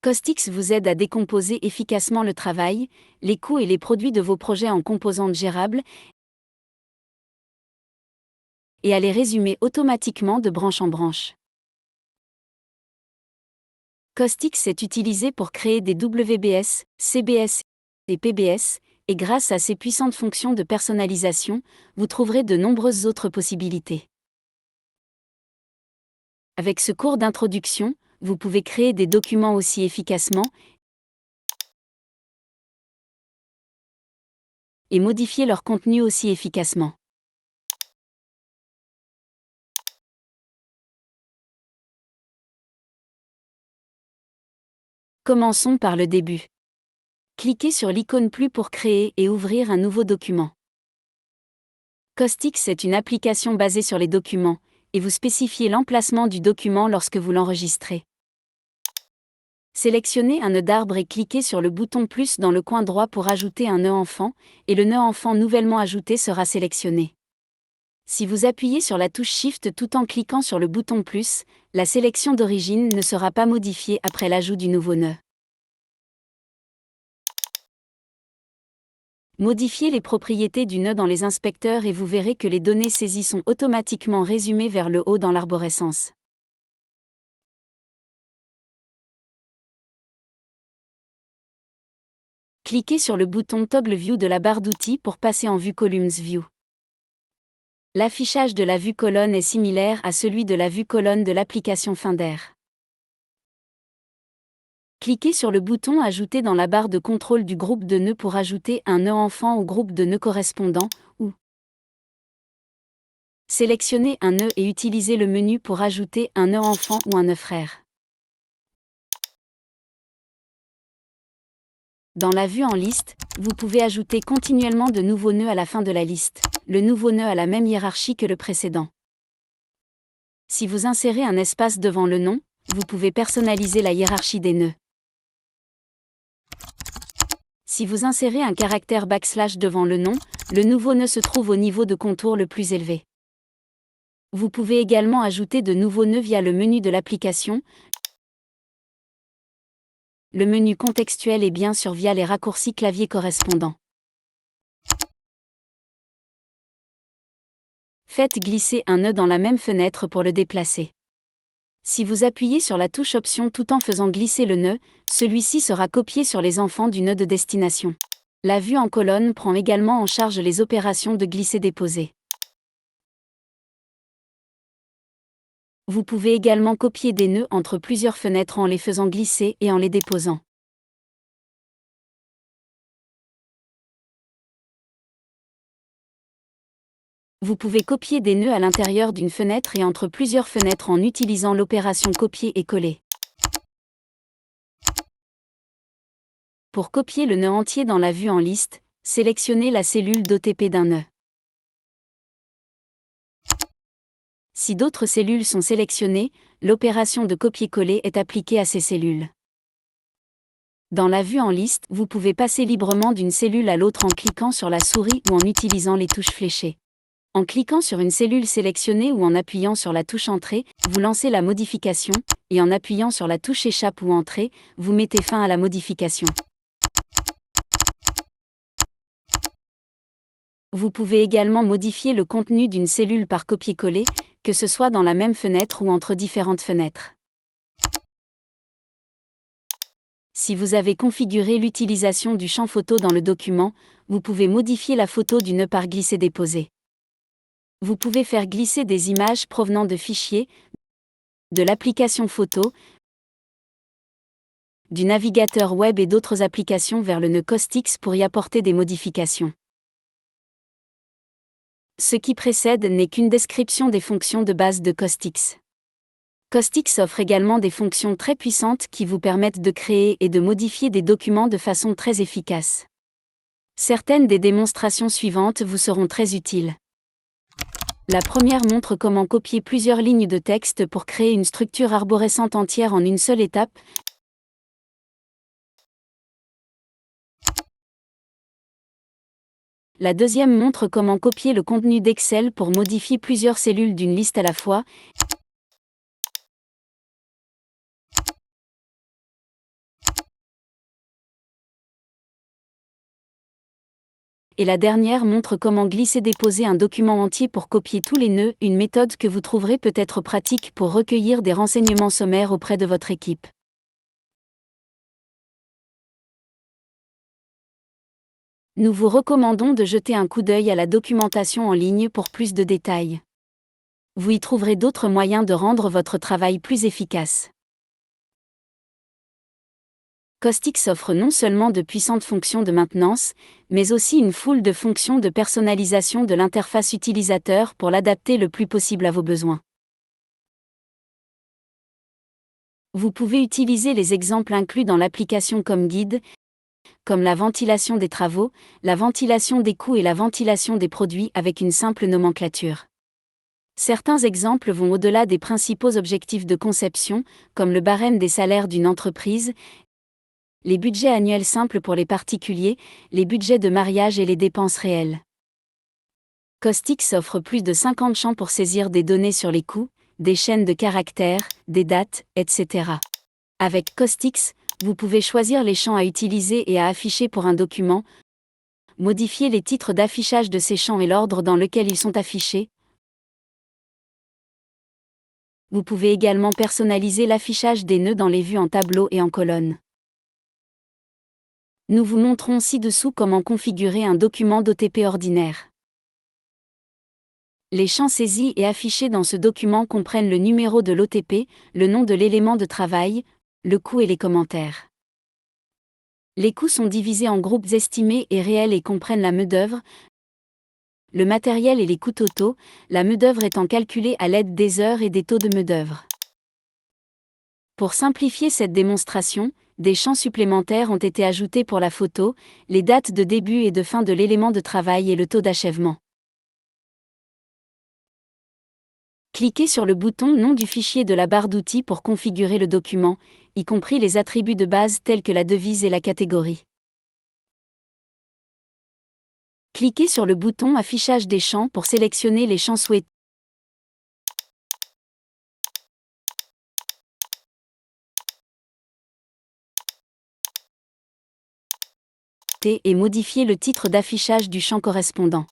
Costix vous aide à décomposer efficacement le travail, les coûts et les produits de vos projets en composantes gérables et à les résumer automatiquement de branche en branche. Costix est utilisé pour créer des WBS, CBS et PBS, et grâce à ses puissantes fonctions de personnalisation, vous trouverez de nombreuses autres possibilités. Avec ce cours d'introduction, vous pouvez créer des documents aussi efficacement et modifier leur contenu aussi efficacement. Commençons par le début. Cliquez sur l'icône Plus pour créer et ouvrir un nouveau document. Costix est une application basée sur les documents, et vous spécifiez l'emplacement du document lorsque vous l'enregistrez. Sélectionnez un nœud d'arbre et cliquez sur le bouton plus dans le coin droit pour ajouter un nœud enfant, et le nœud enfant nouvellement ajouté sera sélectionné. Si vous appuyez sur la touche Shift tout en cliquant sur le bouton plus, la sélection d'origine ne sera pas modifiée après l'ajout du nouveau nœud. Modifiez les propriétés du nœud dans les inspecteurs et vous verrez que les données saisies sont automatiquement résumées vers le haut dans l'arborescence. Cliquez sur le bouton Toggle View de la barre d'outils pour passer en vue Columns View. L'affichage de la vue colonne est similaire à celui de la vue colonne de l'application Finder. Cliquez sur le bouton Ajouter dans la barre de contrôle du groupe de nœuds pour ajouter un nœud enfant au groupe de nœuds correspondant, ou sélectionnez un nœud et utilisez le menu pour ajouter un nœud enfant ou un nœud frère. Dans la vue en liste, vous pouvez ajouter continuellement de nouveaux nœuds à la fin de la liste. Le nouveau nœud a la même hiérarchie que le précédent. Si vous insérez un espace devant le nom, vous pouvez personnaliser la hiérarchie des nœuds. Si vous insérez un caractère / devant le nom, le nouveau nœud se trouve au niveau de contour le plus élevé. Vous pouvez également ajouter de nouveaux nœuds via le menu de l'application. Le menu contextuel est bien sûr via les raccourcis clavier correspondants. Faites glisser un nœud dans la même fenêtre pour le déplacer. Si vous appuyez sur la touche Option tout en faisant glisser le nœud, celui-ci sera copié sur les enfants du nœud de destination. La vue en colonne prend également en charge les opérations de glisser-déposer. Vous pouvez également copier des nœuds entre plusieurs fenêtres en les faisant glisser et en les déposant. Vous pouvez copier des nœuds à l'intérieur d'une fenêtre et entre plusieurs fenêtres en utilisant l'opération copier et coller. Pour copier le nœud entier dans la vue en liste, sélectionnez la cellule d'OTP d'un nœud. Si d'autres cellules sont sélectionnées, l'opération de copier-coller est appliquée à ces cellules. Dans la vue en liste, vous pouvez passer librement d'une cellule à l'autre en cliquant sur la souris ou en utilisant les touches fléchées. En cliquant sur une cellule sélectionnée ou en appuyant sur la touche Entrée, vous lancez la modification, et en appuyant sur la touche Échappe ou Entrée, vous mettez fin à la modification. Vous pouvez également modifier le contenu d'une cellule par copier-coller, que ce soit dans la même fenêtre ou entre différentes fenêtres. Si vous avez configuré l'utilisation du champ photo dans le document, vous pouvez modifier la photo du nœud par glisser-déposer. Vous pouvez faire glisser des images provenant de fichiers, de l'application photo, du navigateur web et d'autres applications vers le nœud Costix pour y apporter des modifications. Ce qui précède n'est qu'une description des fonctions de base de Costix. Costix offre également des fonctions très puissantes qui vous permettent de créer et de modifier des documents de façon très efficace. Certaines des démonstrations suivantes vous seront très utiles. La première montre comment copier plusieurs lignes de texte pour créer une structure arborescente entière en une seule étape. La deuxième montre comment copier le contenu d'Excel pour modifier plusieurs cellules d'une liste à la fois. et la dernière montre comment glisser-déposer un document entier pour copier tous les nœuds, une méthode que vous trouverez peut-être pratique pour recueillir des renseignements sommaires auprès de votre équipe. Nous vous recommandons de jeter un coup d'œil à la documentation en ligne pour plus de détails. Vous y trouverez d'autres moyens de rendre votre travail plus efficace. Costix offre non seulement de puissantes fonctions de maintenance, mais aussi une foule de fonctions de personnalisation de l'interface utilisateur pour l'adapter le plus possible à vos besoins. Vous pouvez utiliser les exemples inclus dans l'application comme guide, comme la ventilation des travaux, la ventilation des coûts et la ventilation des produits avec une simple nomenclature. Certains exemples vont au-delà des principaux objectifs de conception, comme le barème des salaires d'une entreprise, les budgets annuels simples pour les particuliers, les budgets de mariage et les dépenses réelles. Costix offre plus de 50 champs pour saisir des données sur les coûts, des chaînes de caractères, des dates, etc. Avec Costix, vous pouvez choisir les champs à utiliser et à afficher pour un document, modifier les titres d'affichage de ces champs et l'ordre dans lequel ils sont affichés. Vous pouvez également personnaliser l'affichage des nœuds dans les vues en tableau et en colonne. Nous vous montrons ci-dessous comment configurer un document d'OTP ordinaire. Les champs saisis et affichés dans ce document comprennent le numéro de l'OTP, le nom de l'élément de travail, le coût et les commentaires. Les coûts sont divisés en groupes estimés et réels et comprennent la main-d'œuvre, le matériel et les coûts totaux, la main-d'œuvre étant calculée à l'aide des heures et des taux de main-d'œuvre. Pour simplifier cette démonstration, des champs supplémentaires ont été ajoutés pour la photo, les dates de début et de fin de l'élément de travail et le taux d'achèvement. Cliquez sur le bouton Nom du fichier de la barre d'outils pour configurer le document, y compris les attributs de base tels que la devise et la catégorie. Cliquez sur le bouton Affichage des champs pour sélectionner les champs souhaités et modifier le titre d'affichage du champ correspondant.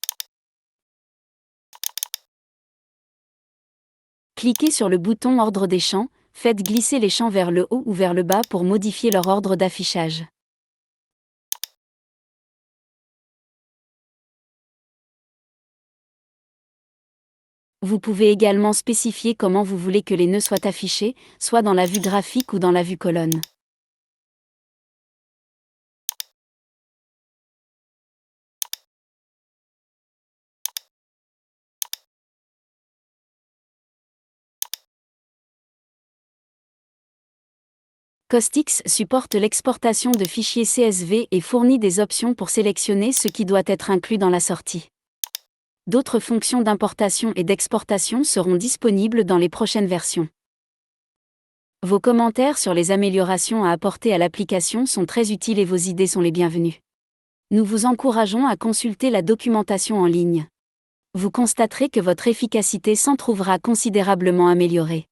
Cliquez sur le bouton Ordre des champs, faites glisser les champs vers le haut ou vers le bas pour modifier leur ordre d'affichage. Vous pouvez également spécifier comment vous voulez que les nœuds soient affichés, soit dans la vue graphique ou dans la vue colonne. Costix supporte l'exportation de fichiers CSV et fournit des options pour sélectionner ce qui doit être inclus dans la sortie. D'autres fonctions d'importation et d'exportation seront disponibles dans les prochaines versions. Vos commentaires sur les améliorations à apporter à l'application sont très utiles et vos idées sont les bienvenues. Nous vous encourageons à consulter la documentation en ligne. Vous constaterez que votre efficacité s'en trouvera considérablement améliorée.